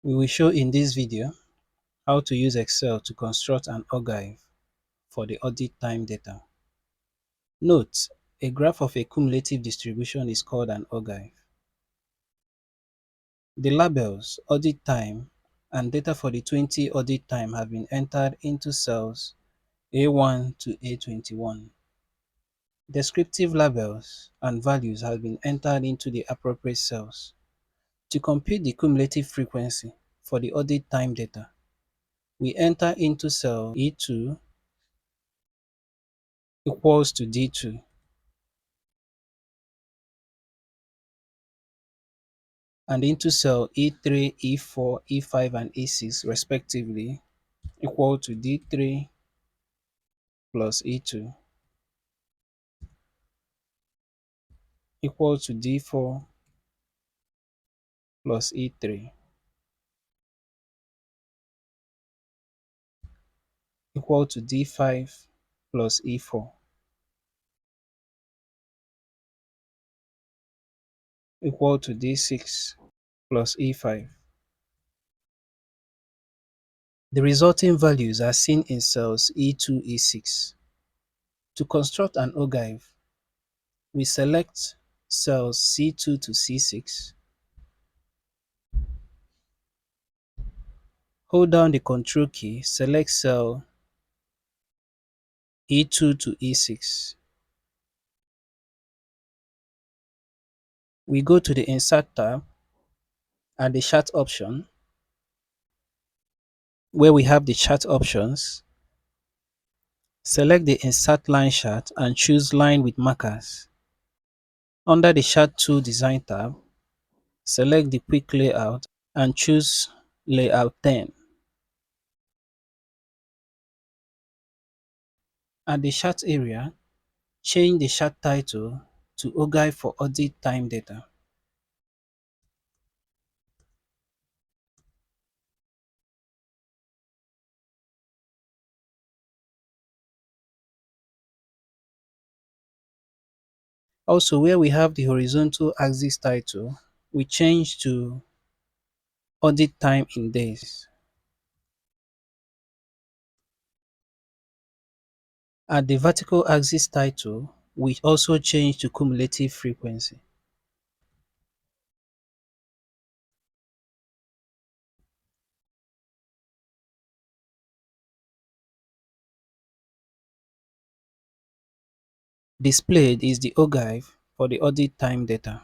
We will show in this video how to use Excel to construct an Ogive for the audit time data. Note, a graph of a cumulative distribution is called an Ogive. The labels audit time and data for the 20 audit time have been entered into cells A1 to A21. Descriptive labels and values have been entered into the appropriate cells. To compute the cumulative frequency for the audit time data, we enter into cell E2 equals to D2, and into cell E3, E4, E5, and E6 respectively equal to D3 plus E2 equal to D4 plus E3 equal to D5 plus E4 equal to D6 plus E5. The resulting values are seen in cells E2, E6. To construct an Ogive, we select cells C2 to C6, hold down the Ctrl key, select cell E2 to E6. We go to the Insert tab and the Chart option, where we have the chart options. Select the Insert Line Chart and choose Line with Markers. Under the Chart Tool Design tab, select the Quick Layout and choose Layout 10. At the chart area, change the chart title to Ogive for Audit Time Data. Also, where we have the horizontal axis title, we change to Audit Time in Days. At the vertical axis title, we also change to Cumulative Frequency. Displayed is the Ogive for the audit time data.